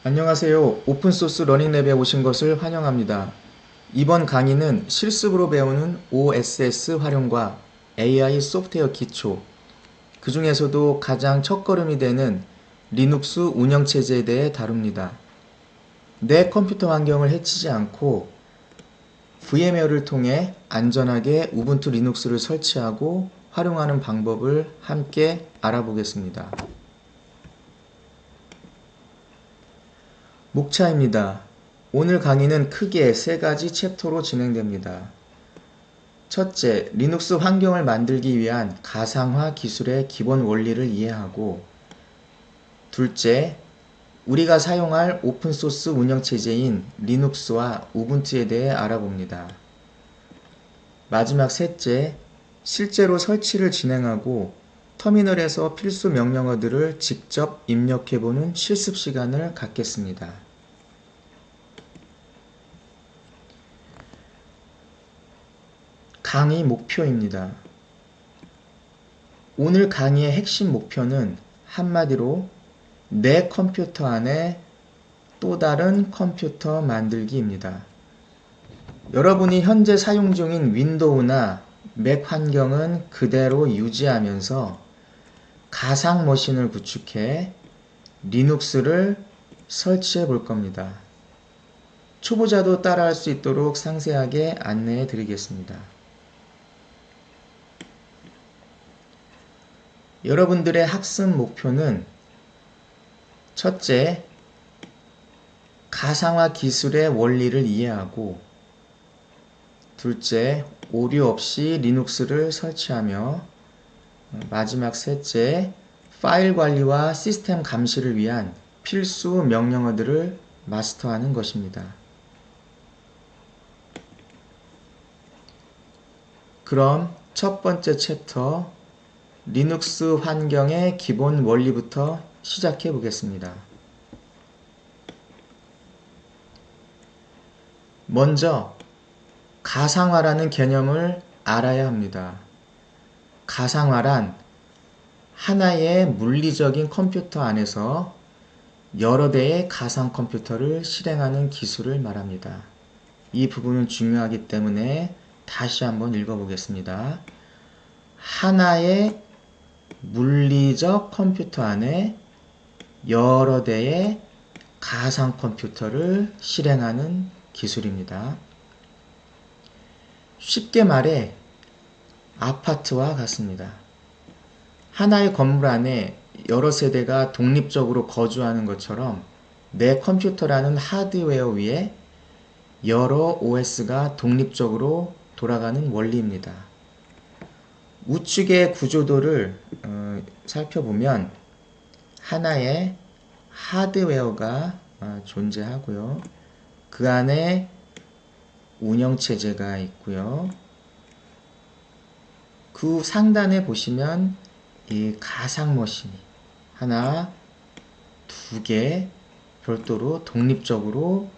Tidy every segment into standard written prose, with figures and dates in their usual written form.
안녕하세요. 오픈소스 러닝랩에 오신 것을 환영합니다. 이번 강의는 실습으로 배우는 OSS 활용과 AI 소프트웨어 기초, 그 중에서도 가장 첫걸음이 되는 리눅스 운영체제에 대해 다룹니다. 내 컴퓨터 환경을 해치지 않고 VMware를 통해 안전하게 우분투 리눅스를 설치하고 활용하는 방법을 함께 알아보겠습니다. 목차입니다. 오늘 강의는 크게 세 가지 챕터로 진행됩니다. 첫째, 리눅스 환경을 만들기 위한 가상화 기술의 기본 원리를 이해하고, 둘째, 우리가 사용할 오픈소스 운영체제인 리눅스와 우분투에 대해 알아봅니다. 마지막 셋째, 실제로 설치를 진행하고 터미널에서 필수 명령어들을 직접 입력해보는 실습 시간을 갖겠습니다. 강의 목표입니다. 오늘 강의의 핵심 목표는 한마디로 내 컴퓨터 안에 또 다른 컴퓨터 만들기입니다. 여러분이 현재 사용 중인 윈도우나 맥 환경은 그대로 유지하면서 가상 머신을 구축해 리눅스를 설치해 볼 겁니다. 초보자도 따라할 수 있도록 상세하게 안내해 드리겠습니다. 여러분들의 학습 목표는 첫째, 가상화 기술의 원리를 이해하고, 둘째, 오류 없이 리눅스를 설치하며, 마지막 셋째, 파일 관리와 시스템 감시를 위한 필수 명령어들을 마스터하는 것입니다. 그럼 첫 번째 챕터, 리눅스 환경의 기본 원리부터 시작해 보겠습니다. 먼저 가상화라는 개념을 알아야 합니다. 가상화란 하나의 물리적인 컴퓨터 안에서 여러 대의 가상 컴퓨터를 실행하는 기술을 말합니다. 이 부분은 중요하기 때문에 다시 한번 읽어보겠습니다. 하나의 물리적 컴퓨터 안에 여러 대의 가상 컴퓨터를 실행하는 기술입니다. 쉽게 말해 아파트와 같습니다. 하나의 건물 안에 여러 세대가 독립적으로 거주하는 것처럼 내 컴퓨터라는 하드웨어 위에 여러 OS가 독립적으로 돌아가는 원리입니다. 우측의 구조도를 살펴보면 하나의 하드웨어가 존재하고요. 그 안에 운영체제가 있고요. 그 상단에 보시면 이 가상머신이 하나, 두 개 별도로 독립적으로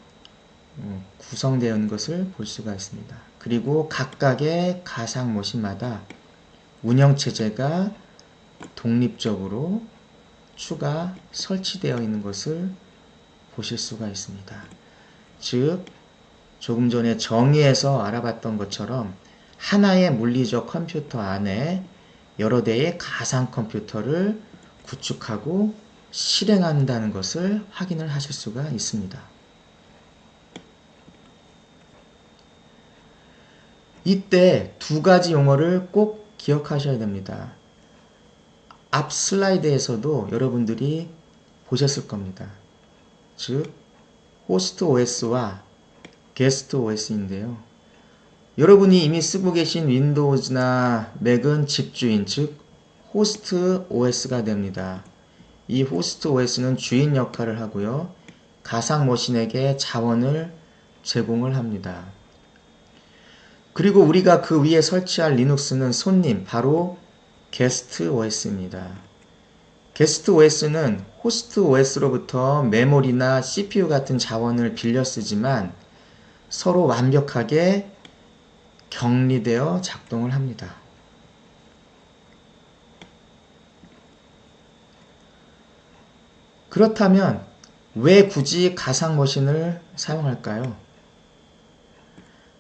구성되어 있는 것을 볼 수가 있습니다. 그리고 각각의 가상머신마다 운영체제가 독립적으로 추가 설치되어 있는 것을 보실 수가 있습니다. 즉, 조금 전에 정의에서 알아봤던 것처럼 하나의 물리적 컴퓨터 안에 여러 대의 가상 컴퓨터를 구축하고 실행한다는 것을 확인을 하실 수가 있습니다. 이때 두 가지 용어를 꼭 기억하셔야 됩니다. 앞 슬라이드에서도 여러분들이 보셨을 겁니다. 즉, 호스트 OS와 게스트 OS인데요. 여러분이 이미 쓰고 계신 윈도우즈나 맥은 집주인, 즉 호스트 OS가 됩니다. 이 호스트 OS는 주인 역할을 하고요. 가상 머신에게 자원을 제공을 합니다. 그리고 우리가 그 위에 설치할 리눅스는 손님, 바로 게스트 OS입니다. 게스트 OS는 호스트 OS로부터 메모리나 CPU 같은 자원을 빌려 쓰지만 서로 완벽하게 격리되어 작동을 합니다. 그렇다면 왜 굳이 가상 머신을 사용할까요?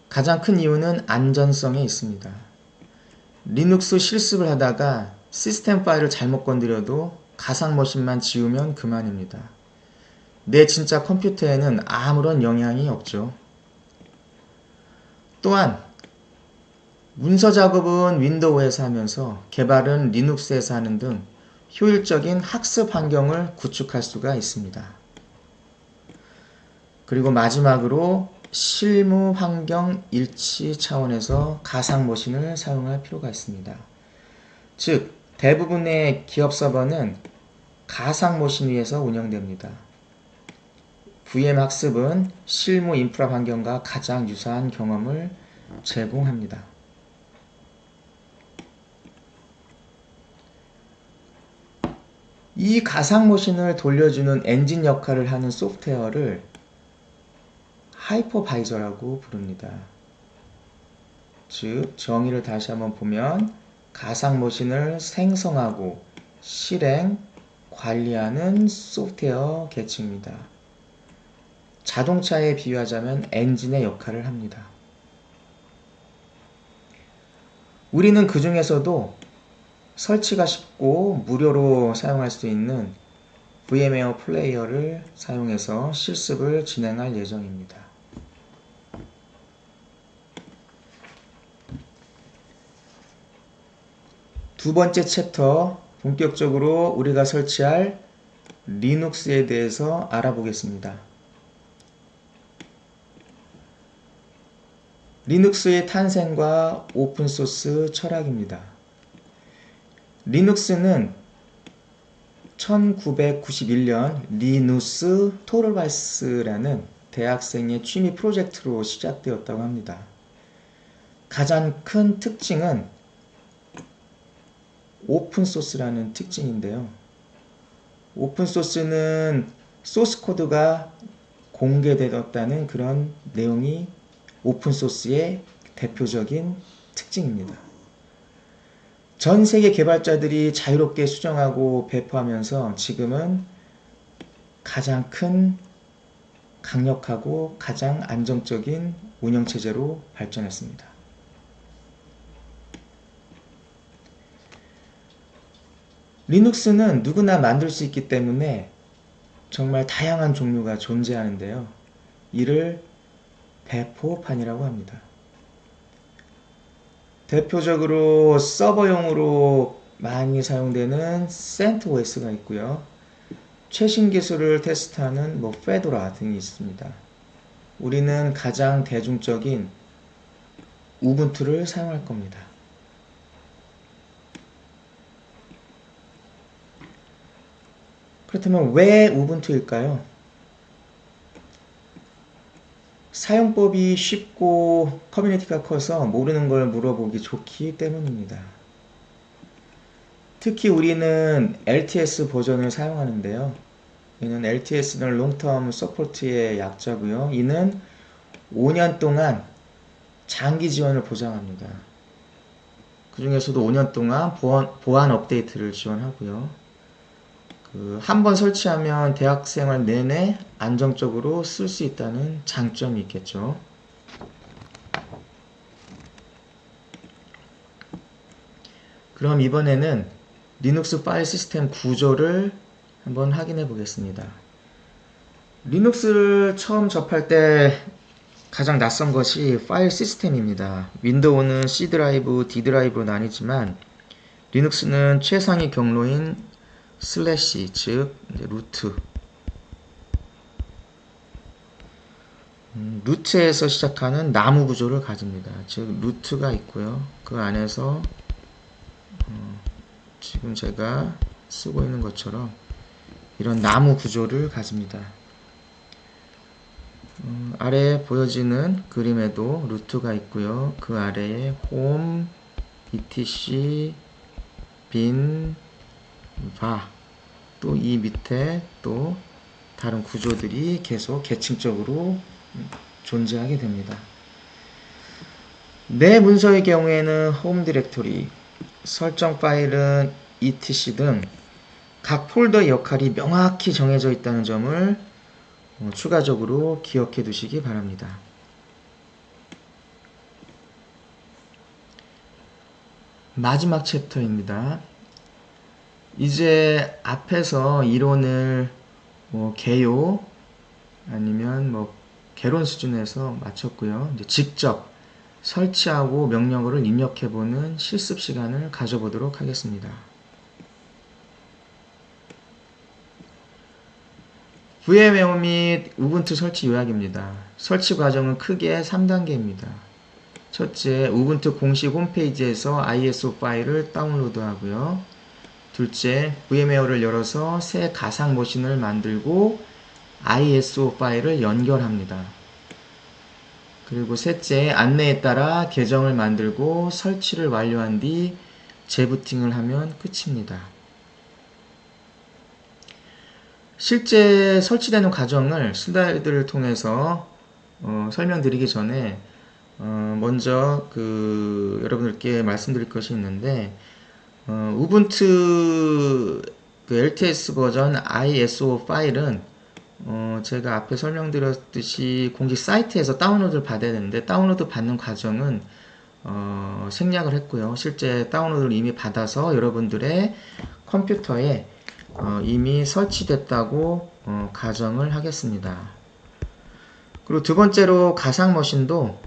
가장 큰 이유는 안전성에 있습니다. 리눅스 실습을 하다가 시스템 파일을 잘못 건드려도 가상 머신만 지우면 그만입니다. 내 진짜 컴퓨터에는 아무런 영향이 없죠. 또한 문서 작업은 윈도우에서 하면서 개발은 리눅스에서 하는 등 효율적인 학습 환경을 구축할 수가 있습니다. 그리고 마지막으로 실무 환경 일치 차원에서 가상 머신을 사용할 필요가 있습니다. 즉, 대부분의 기업 서버는 가상 머신 위에서 운영됩니다. VM 학습은 실무 인프라 환경과 가장 유사한 경험을 제공합니다. 이 가상 머신을 돌려주는 엔진 역할을 하는 소프트웨어를 하이퍼바이저라고 부릅니다. 즉, 정의를 다시 한번 보면 가상 머신을 생성하고 실행, 관리하는 소프트웨어 계층입니다. 자동차에 비유하자면 엔진의 역할을 합니다. 우리는 그 중에서도 설치가 쉽고 무료로 사용할 수 있는 VM웨어 플레이어를 사용해서 실습을 진행할 예정입니다. 두 번째 챕터, 본격적으로 우리가 설치할 리눅스에 대해서 알아보겠습니다. 리눅스의 탄생과 오픈소스 철학입니다. 리눅스는 1991년 리누스 토르발스라는 대학생의 취미 프로젝트로 시작되었다고 합니다. 가장 큰 특징은 오픈소스라는 특징인데요. 오픈소스는 소스코드가 공개되었다는 그런 내용이 오픈소스의 대표적인 특징입니다. 전 세계 개발자들이 자유롭게 수정하고 배포하면서 지금은 가장 큰, 강력하고 가장 안정적인 운영체제로 발전했습니다. 리눅스는 누구나 만들 수 있기 때문에 정말 다양한 종류가 존재하는데요. 이를 배포판이라고 합니다. 대표적으로 서버용으로 많이 사용되는 CentOS가 있고요. 최신 기술을 테스트하는 페도라 등이 있습니다. 우리는 가장 대중적인 우분투를 사용할 겁니다. 그렇다면 왜 우분투일까요? 사용법이 쉽고 커뮤니티가 커서 모르는 걸 물어보기 좋기 때문입니다. 특히 우리는 LTS 버전을 사용하는데요. 이는 LTS는 롱텀 서포트의 약자고요. 이는 5년 동안 장기 지원을 보장합니다. 그 중에서도 5년 동안 보안 업데이트를 지원하고요. 한 번 설치하면 대학생활 내내 안정적으로 쓸 수 있다는 장점이 있겠죠. 그럼 이번에는 리눅스 파일 시스템 구조를 한번 확인해 보겠습니다. 리눅스를 처음 접할 때 가장 낯선 것이 파일 시스템입니다. 윈도우는 C 드라이브, D 드라이브로 나뉘지만 리눅스는 최상위 경로인 슬래시, 즉 루트, 루트에서 시작하는 나무 구조를 가집니다. 즉 루트가 있고요. 그 안에서 지금 제가 쓰고 있는 것처럼 이런 나무 구조를 가집니다. 아래에 보여지는 그림에도 루트가 있고요. 그 아래에 홈, etc, 빈, 또 이 밑에 또 다른 구조들이 계속 계층적으로 존재하게 됩니다. 내 문서의 경우에는 홈 디렉토리, 설정 파일은 etc 등 각 폴더의 역할이 명확히 정해져 있다는 점을 추가적으로 기억해 두시기 바랍니다. 마지막 챕터입니다. 이제 앞에서 이론을 개요 아니면 개론 수준에서 마쳤고요. 이제 직접 설치하고 명령어를 입력해보는 실습 시간을 가져보도록 하겠습니다. VMware 및 우분투 설치 요약입니다. 설치 과정은 크게 3단계입니다. 첫째, 우분투 공식 홈페이지에서 ISO 파일을 다운로드 하고요. 둘째, VMware를 열어서 새 가상 머신을 만들고 ISO 파일을 연결합니다. 그리고 셋째, 안내에 따라 계정을 만들고 설치를 완료한 뒤 재부팅을 하면 끝입니다. 실제 설치되는 과정을 슬라이드를 통해서 설명드리기 전에 먼저 여러분들께 말씀드릴 것이 있는데 우분투 LTS 버전 ISO 파일은 제가 앞에 설명드렸듯이 공식 사이트에서 다운로드를 받아야 되는데 다운로드 받는 과정은 생략을 했고요. 실제 다운로드를 이미 받아서 여러분들의 컴퓨터에 이미 설치됐다고 가정을 하겠습니다. 그리고 두 번째로 가상 머신도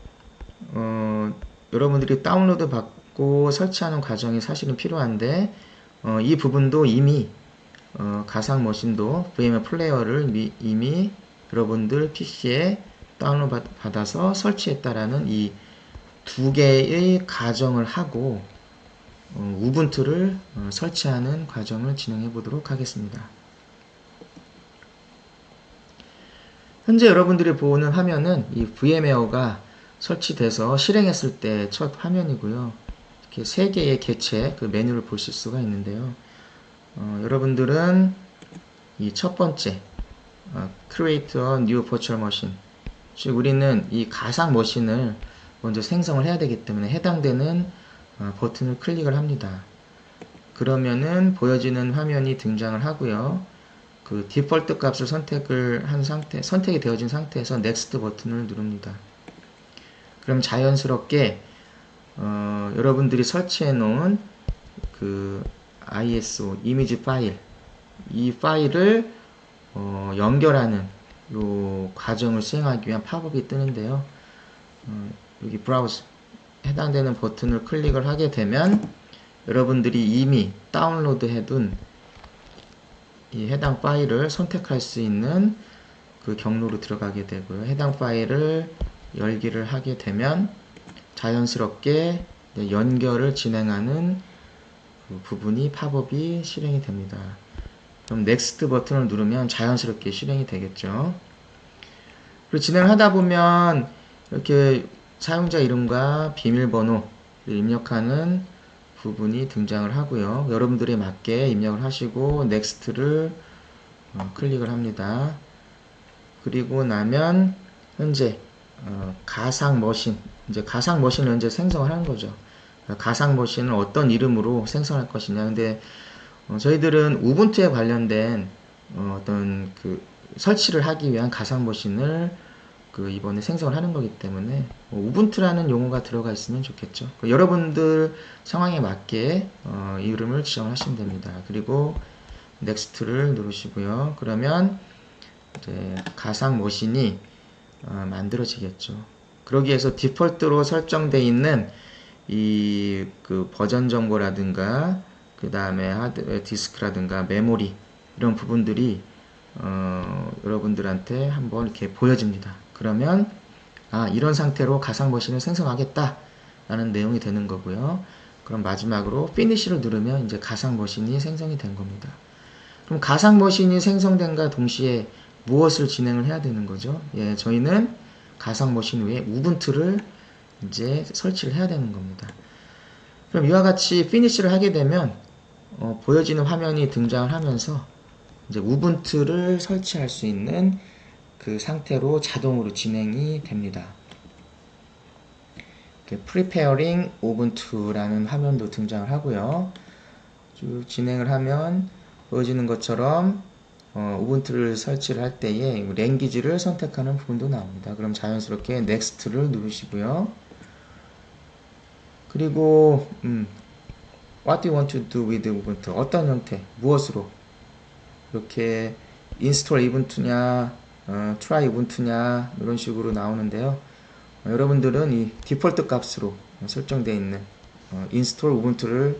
여러분들이 다운로드 받고 설치하는 과정이 사실은 필요한데 이 부분도 이미 가상 머신도 VMware 플레이어를 이미 여러분들 PC에 다운로드 받아서 설치했다라는 이 두 개의 가정을 하고 우분투를 설치하는 과정을 진행해 보도록 하겠습니다. 현재 여러분들이 보는 화면은 이 VMware가 설치돼서 실행했을 때 첫 화면이고요. 이렇게 세 개의 개체 메뉴를 보실 수가 있는데요. 여러분들은 이 첫 번째 Create a New Virtual Machine, 즉 우리는 이 가상 머신을 먼저 생성을 해야 되기 때문에 해당되는 버튼을 클릭을 합니다. 그러면은 보여지는 화면이 등장을 하고요. 그 디폴트 값을 선택이 되어진 상태에서 Next 버튼을 누릅니다. 그럼 자연스럽게 여러분들이 설치해 놓은 그 ISO 이미지 파일, 이 파일을 연결하는 요 과정을 수행하기 위한 팝업이 뜨는데요. 여기 브라우저 해당되는 버튼을 클릭을 하게 되면 여러분들이 이미 다운로드 해둔 이 해당 파일을 선택할 수 있는 그 경로로 들어가게 되고요. 해당 파일을 열기를 하게 되면 자연스럽게 연결을 진행하는 그 부분이 팝업이 실행이 됩니다. 그럼 넥스트 버튼을 누르면 자연스럽게 실행이 되겠죠. 그리고 진행을 하다 보면 이렇게 사용자 이름과 비밀번호를 입력하는 부분이 등장을 하고요. 여러분들에 맞게 입력을 하시고 넥스트를 클릭을 합니다. 그리고 나면 현재 가상 머신, 이제 가상 머신을 현재 생성을 하는 거죠. 가상 머신을 어떤 이름으로 생성할 것이냐. 근데 저희들은 우분투에 관련된 어떤 설치를 하기 위한 가상 머신을 이번에 생성을 하는 거기 때문에 우분투라는 용어가 들어가 있으면 좋겠죠. 여러분들 상황에 맞게 이름을 지정을 하시면 됩니다. 그리고 넥스트를 누르시고요. 그러면 이제 가상 머신이 만들어지겠죠. 그러기 위해서 디폴트로 설정되어 있는 이 버전 정보라든가 그 다음에 하드웨어 디스크라든가 메모리 이런 부분들이 여러분들한테 한번 이렇게 보여집니다. 그러면 이런 상태로 가상 머신을 생성하겠다 라는 내용이 되는 거고요. 그럼 마지막으로 피니시를 누르면 이제 가상 머신이 생성이 된 겁니다. 그럼 가상 머신이 생성된과 동시에 무엇을 진행을 해야 되는 거죠? 예, 저희는 가상 머신 위에 우분투를 이제 설치를 해야 되는 겁니다. 그럼 이와 같이 피니시를 하게 되면 보여지는 화면이 등장을 하면서 이제 우분투를 설치할 수 있는 그 상태로 자동으로 진행이 됩니다. Preparing Ubuntu라는 화면도 등장을 하고요. 쭉 진행을 하면 보여지는 것처럼 우분투를 설치를 할 때에 랭귀지를 선택하는 부분도 나옵니다. 그럼 자연스럽게 넥스트를 누르시고요. 그리고 What do you want to do with 우분투? 어떤 형태, 무엇으로 이렇게 인스톨 우분투냐, 트라이 우분투냐 이런 식으로 나오는데요. 여러분들은 이 디폴트 값으로 설정되어 있는 인스톨 우분투를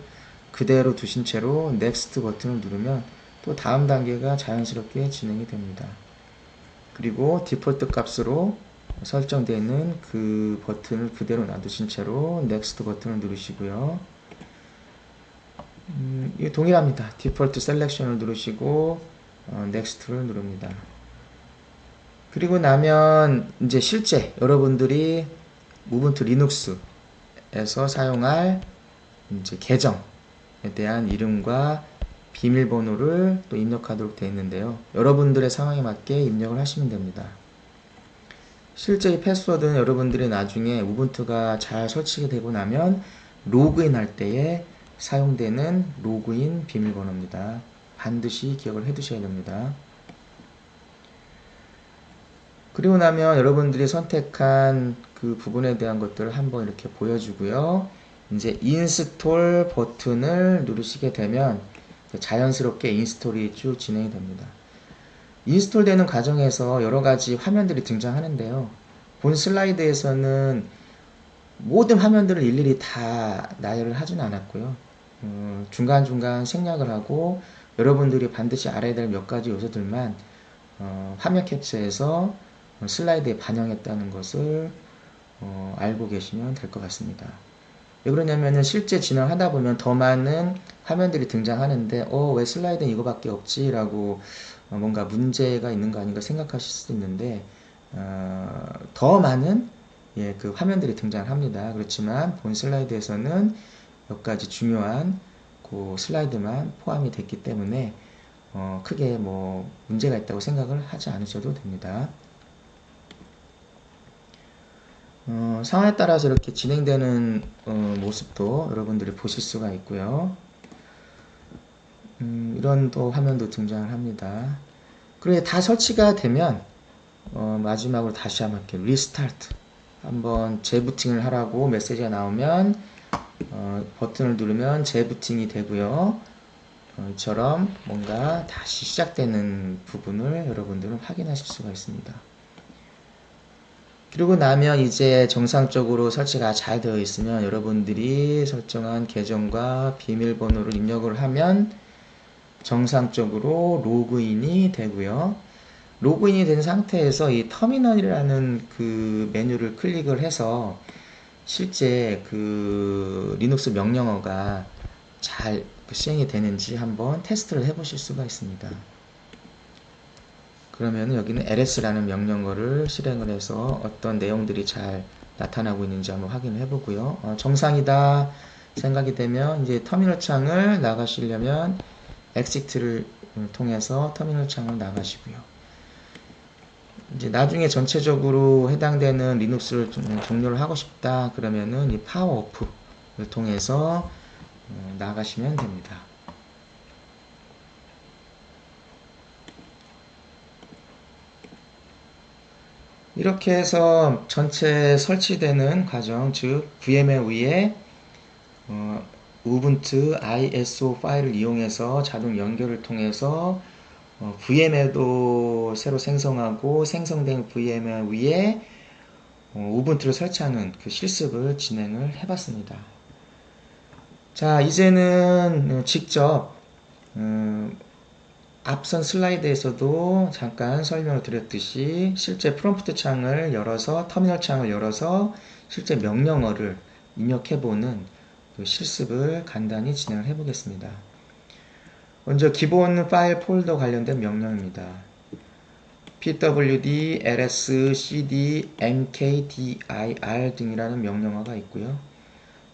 그대로 두신 채로 넥스트 버튼을 누르면 또 다음 단계가 자연스럽게 진행이 됩니다. 그리고 디폴트 값으로 설정되어 있는 그 버튼을 그대로 놔두신 채로 넥스트 버튼을 누르시고요. 이게 동일합니다. 디폴트 셀렉션을 누르시고 넥스트를 누릅니다. 그리고 나면 이제 실제 여러분들이 우분투 리눅스에서 사용할 이제 계정에 대한 이름과 비밀번호를 또 입력하도록 되어 있는데요. 여러분들의 상황에 맞게 입력을 하시면 됩니다. 실제 이 패스워드는 여러분들이 나중에 우분투가 잘 설치가 되고 나면 로그인 할 때에 사용되는 로그인 비밀번호입니다. 반드시 기억을 해 두셔야 됩니다. 그리고 나면 여러분들이 선택한 그 부분에 대한 것들을 한번 이렇게 보여주고요. 이제 인스톨 버튼을 누르시게 되면 자연스럽게 인스톨이 쭉 진행이 됩니다. 인스톨 되는 과정에서 여러 가지 화면들이 등장하는데요. 본 슬라이드에서는 모든 화면들을 일일이 다 나열을 하지는 않았고요. 중간중간 생략을 하고 여러분들이 반드시 알아야 될 몇 가지 요소들만 화면 캡처해서 슬라이드에 반영했다는 것을 알고 계시면 될 것 같습니다. 왜 그러냐면은 실제 진행하다 보면 더 많은 화면들이 등장하는데 왜 슬라이드는 이거밖에 없지? 라고 뭔가 문제가 있는 거 아닌가 생각하실 수도 있는데 더 많은 그 화면들이 등장합니다. 그렇지만 본 슬라이드에서는 몇 가지 중요한 그 슬라이드만 포함이 됐기 때문에 크게 뭐 문제가 있다고 생각을 하지 않으셔도 됩니다. 상황에 따라서 이렇게 진행되는 모습도 여러분들이 보실 수가 있고요. 이런 또 화면도 등장을 합니다. 그리고 다 설치가 되면 마지막으로 다시 한번 이렇게 리스타트 한번 재부팅을 하라고 메시지가 나오면 버튼을 누르면 재부팅이 되고요. 이처럼 뭔가 다시 시작되는 부분을 여러분들은 확인하실 수가 있습니다. 그리고 나면 이제 정상적으로 설치가 잘 되어 있으면 여러분들이 설정한 계정과 비밀번호를 입력을 하면 정상적으로 로그인이 되고요. 로그인이 된 상태에서 이 터미널이라는 그 메뉴를 클릭을 해서 실제 그 리눅스 명령어가 잘 시행이 되는지 한번 테스트를 해 보실 수가 있습니다. 그러면 여기는 ls라는 명령어를 실행을 해서 어떤 내용들이 잘 나타나고 있는지 한번 확인을 해 보고요. 정상이다 생각이 되면 이제 터미널 창을 나가시려면 exit를 통해서 터미널 창을 나가시고요. 이제 나중에 전체적으로 해당되는 리눅스를 종료를 하고 싶다 그러면은 이 파워 오프를 통해서 나가시면 됩니다. 이렇게 해서 전체 설치되는 과정, 즉 VMware 위에 우분투 ISO 파일을 이용해서 자동 연결을 통해서 VM에도 새로 생성하고 생성된 VMware 위에 우분투를 설치하는 그 실습을 진행을 해봤습니다. 자, 이제는 직접 앞선 슬라이드에서도 잠깐 설명을 드렸듯이 실제 프롬프트 창을 열어서 터미널 창을 열어서 실제 명령어를 입력해보는 그 실습을 간단히 진행을 해보겠습니다. 먼저 기본 파일 폴더 관련된 명령입니다. pwd, ls, cd, mkdir 등이라는 명령어가 있고요.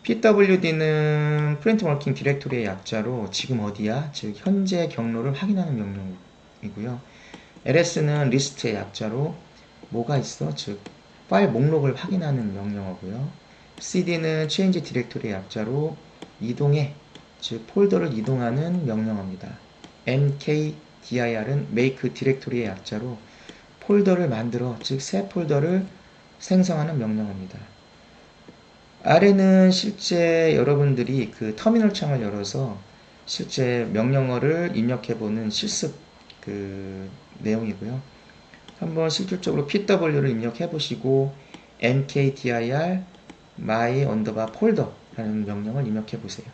pwd는 프린트 워킹 디렉토리의 약자로 지금 어디야? 즉 현재 경로를 확인하는 명령이고요. ls는 리스트의 약자로 뭐가 있어? 즉 파일 목록을 확인하는 명령어고요. cd는 change 디렉토리의 약자로 이동해 즉 폴더를 이동하는 명령어입니다. mkdir dir은 make 디렉토리의 약자로 폴더를 만들어, 즉 새 폴더를 생성하는 명령어입니다. 아래는 실제 여러분들이 그 터미널 창을 열어서 실제 명령어를 입력해보는 실습 그 내용이고요. 한번 실질적으로 pw를 입력해보시고 mkdir my folder 라는 명령을 입력해보세요.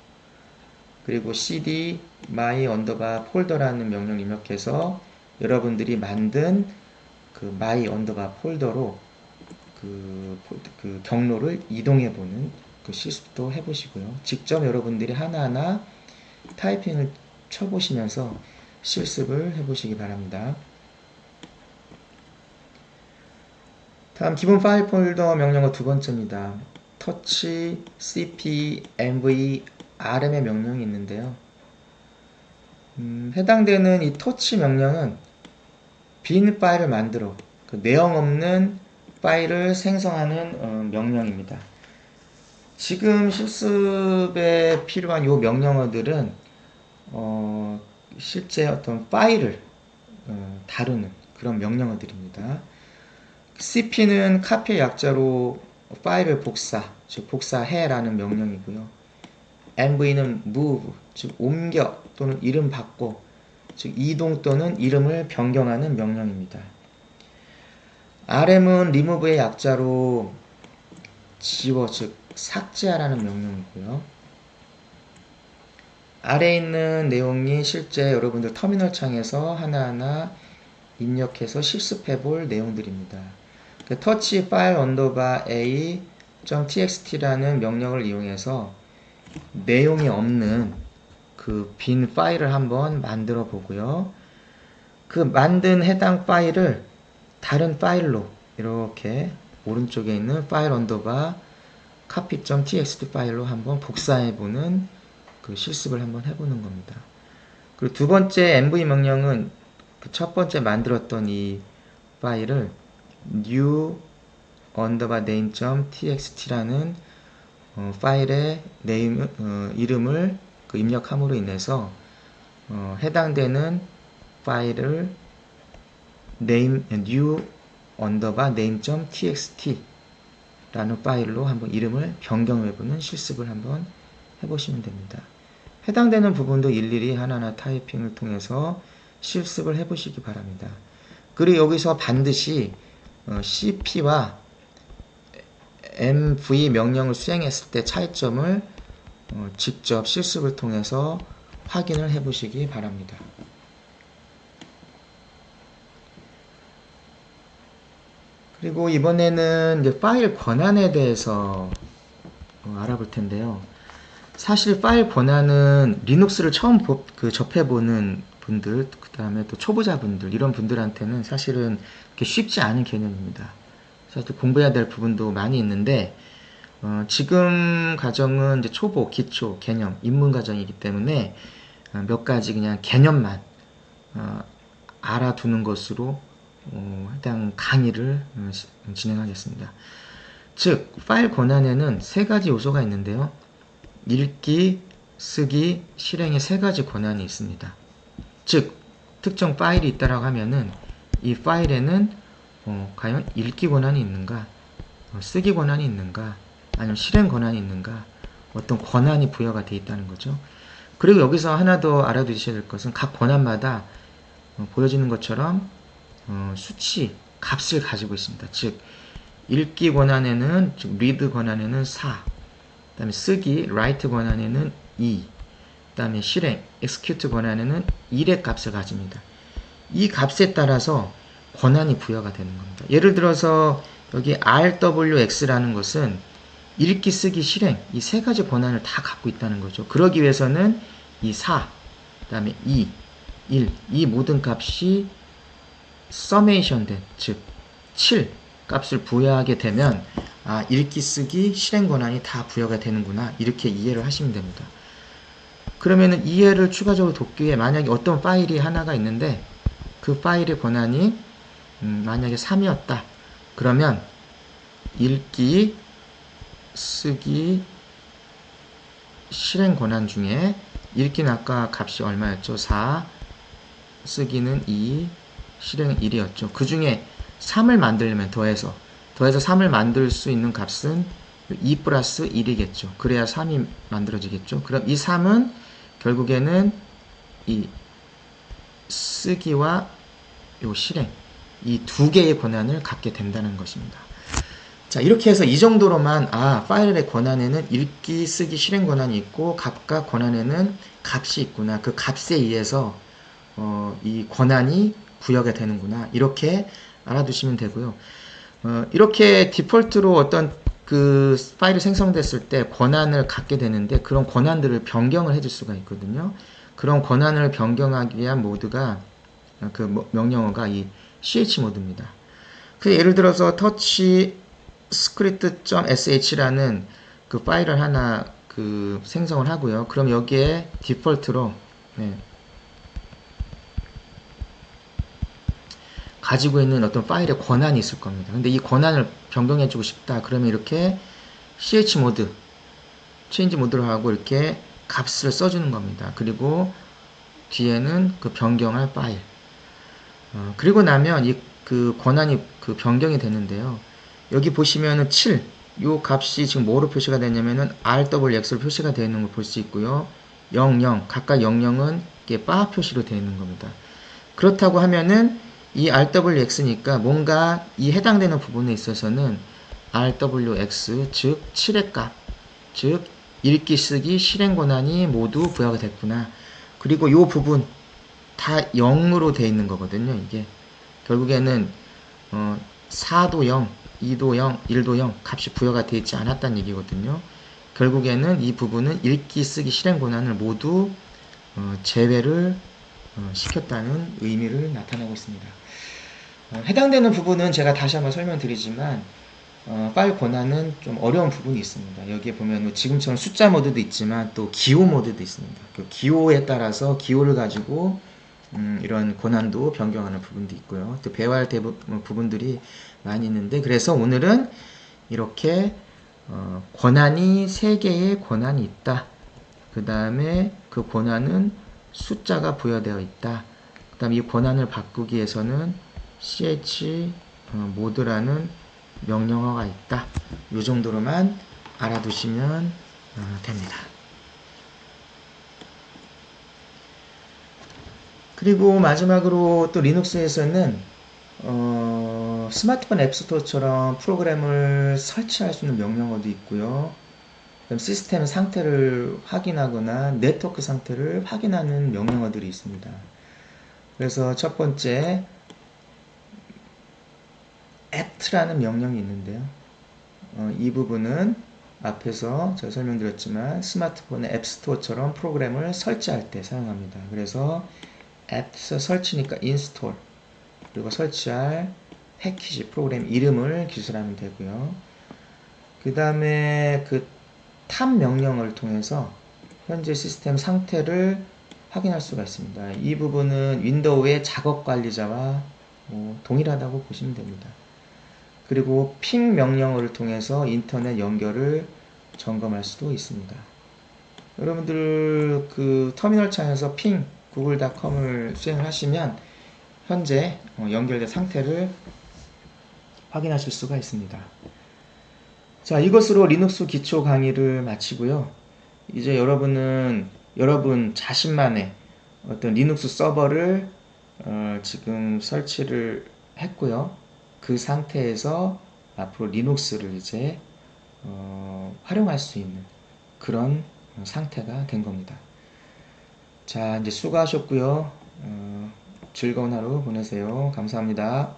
그리고 cd my folder라는 명령을 입력해서 여러분들이 만든 그 my folder로 그 경로를 이동해보는 그 실습도 해보시고요. 직접 여러분들이 하나하나 타이핑을 쳐보시면서 실습을 해보시기 바랍니다. 다음 기본 파일 폴더 명령어 두 번째입니다. touch, cp, mv, rm의 명령이 있는데요. 해당되는 이 touch 명령은 빈 파일을 만들어 그 내용 없는 파일을 생성하는 명령입니다. 지금 실습에 필요한 이 명령어들은 실제 어떤 파일을 다루는 그런 명령어들입니다. cp는 카피의 약자로 파일을 복사, 즉 복사해라는 명령이고요. mv는 move, 즉 옮겨 또는 이름 바꿔, 즉 이동 또는 이름을 변경하는 명령입니다. rm은 remove의 약자로 지워, 즉 삭제하라는 명령이고요. 아래에 있는 내용이 실제 여러분들 터미널 창에서 하나하나 입력해서 실습해 볼 내용들입니다. touch file a.txt라는 명령을 이용해서 내용이 없는 그 빈 파일을 한번 만들어 보고요. 그 만든 해당 파일을 다른 파일로 이렇게 오른쪽에 있는 파일 copy.txt 파일로 한번 복사해 보는 그 실습을 한번 해보는 겁니다. 그리고 두 번째 mv 명령은 그 첫 번째 만들었던 이 파일을 new name.txt라는 파일의 이름을 그 입력함으로 인해서 해당되는 파일을 new name.txt 라는 파일로 한번 이름을 변경해보는 실습을 한번 해보시면 됩니다. 해당되는 부분도 일일이 하나하나 타이핑을 통해서 실습을 해보시기 바랍니다. 그리고 여기서 반드시 cp와 mv 명령을 수행했을 때 차이점을 직접 실습을 통해서 확인을 해보시기 바랍니다. 그리고 이번에는 이제 파일 권한에 대해서 알아볼 텐데요. 사실 파일 권한은 리눅스를 처음 접해보는 분들, 그 다음에 또 초보자분들, 이런 분들한테는 사실은 쉽지 않은 개념입니다. 사실 공부해야 될 부분도 많이 있는데, 지금 과정은 이제 초보, 기초, 개념, 입문 과정이기 때문에 몇 가지 그냥 개념만 알아두는 것으로 해당 강의를 진행하겠습니다. 즉, 파일 권한에는 세 가지 요소가 있는데요. 읽기, 쓰기, 실행의 세 가지 권한이 있습니다. 즉, 특정 파일이 있다라고 하면은 이 파일에는 과연 읽기 권한이 있는가, 쓰기 권한이 있는가, 아니면 실행 권한이 있는가, 어떤 권한이 부여가 되어 있다는 거죠. 그리고 여기서 하나 더 알아두셔야 될 것은 각 권한마다 보여지는 것처럼 수치, 값을 가지고 있습니다. 즉, 읽기 권한에는, 즉 read 권한에는 4, 그 다음에 쓰기, write 권한에는 2, 그 다음에 실행, execute 권한에는 1의 값을 가집니다. 이 값에 따라서 권한이 부여가 되는 겁니다. 예를 들어서 여기 RWX라는 것은 읽기, 쓰기, 실행, 이 세 가지 권한을 다 갖고 있다는 거죠. 그러기 위해서는 이 4, 그 다음에 2, 1, 이 모든 값이 서메이션 된, 즉 7 값을 부여하게 되면 읽기, 쓰기, 실행 권한이 다 부여가 되는구나, 이렇게 이해를 하시면 됩니다. 그러면은 이해를 추가적으로 돕기 위해 만약에 어떤 파일이 하나가 있는데 그 파일의 권한이 만약에 3이었다. 그러면 읽기, 쓰기, 실행 권한 중에 읽기는 아까 값이 얼마였죠? 4, 쓰기는 2, 실행은 1이었죠. 그 중에 3을 만들려면 더해서 3을 만들 수 있는 값은 2 플러스 1이겠죠. 그래야 3이 만들어지겠죠. 그럼 이 3은 결국에는 이 쓰기와 요 실행, 이 두 개의 권한을 갖게 된다는 것입니다. 자, 이렇게 해서 이 정도로만 파일의 권한에는 읽기, 쓰기, 실행 권한이 있고 각각 권한에는 값이 있구나. 그 값에 의해서 이 권한이 부여가 되는구나. 이렇게 알아두시면 되고요. 이렇게 디폴트로 어떤 그 파일이 생성됐을 때 권한을 갖게 되는데 그런 권한들을 변경을 해줄 수가 있거든요. 그런 권한을 변경하기 위한 모드가 그 명령어가 이 ch모드입니다. 그 예를 들어서 touch script.sh라는 그 파일을 하나 그 생성을 하고요. 그럼 여기에 디폴트로 가지고 있는 어떤 파일의 권한이 있을 겁니다. 근데 이 권한을 변경해주고 싶다. 그러면 이렇게 ch모드, change 모드로 하고 이렇게 값을 써주는 겁니다. 그리고 뒤에는 그 변경할 파일. 그리고 나면 이 그 권한이 그 변경이 되는데요. 여기 보시면은 7, 요 값이 지금 뭐로 표시가 되냐면은 RWX로 표시가 되어 있는 걸 볼 수 있고요. 00, 각각 00은 이게 바 표시로 되어 있는 겁니다. 그렇다고 하면은 이 RWX니까 뭔가 이 해당되는 부분에 있어서는 RWX, 즉 7의 값, 즉 읽기, 쓰기, 실행 권한이 모두 부여가 됐구나. 그리고 이 부분 다 0으로 되어 있는 거거든요. 이게 결국에는 4도 0, 2도 0, 1도 0 값이 부여가 되어 있지 않았다는 얘기거든요. 결국에는 이 부분은 읽기, 쓰기, 실행 권한을 모두 제외를 시켰다는 의미를 나타내고 있습니다. 해당되는 부분은 제가 다시 한번 설명드리지만 파일 권한은 좀 어려운 부분이 있습니다. 여기에 보면 지금처럼 숫자 모드도 있지만 또 기호 모드도 있습니다. 그 기호에 따라서 기호를 가지고 이런 권한도 변경하는 부분도 있고요. 또 배워야 할 부분들이 많이 있는데 그래서 오늘은 이렇게 권한이 3개의 권한이 있다. 그 다음에 그 권한은 숫자가 부여되어 있다. 그 다음에 이 권한을 바꾸기 위해서는 ch 모드라는 명령어가 있다. 이 정도로만 알아두시면 됩니다. 그리고 마지막으로 또 리눅스에서는 스마트폰 앱스토어처럼 프로그램을 설치할 수 있는 명령어도 있고요. 그럼 시스템 상태를 확인하거나 네트워크 상태를 확인하는 명령어들이 있습니다. 그래서 첫 번째 apt라는 명령이 있는데요. 이 부분은 앞에서 제가 설명드렸지만 스마트폰의 앱스토어처럼 프로그램을 설치할 때 사용합니다. 그래서 apps 설치니까 install 그리고 설치할 패키지 프로그램 이름을 기술하면 되고요. 그 다음에 그 tab 명령을 통해서 현재 시스템 상태를 확인할 수가 있습니다. 이 부분은 윈도우의 작업 관리자와 동일하다고 보시면 됩니다. 그리고 핑 명령어를 통해서 인터넷 연결을 점검할 수도 있습니다. 여러분들 그 터미널 창에서 핑 google.com을 수행을 하시면 현재 연결된 상태를 확인하실 수가 있습니다. 자, 이것으로 리눅스 기초 강의를 마치고요. 이제 여러분은 여러분 자신만의 어떤 리눅스 서버를 지금 설치를 했고요. 그 상태에서 앞으로 리눅스를 이제 활용할 수 있는 그런 상태가 된 겁니다. 자, 이제 수고하셨고요. 즐거운 하루 보내세요. 감사합니다.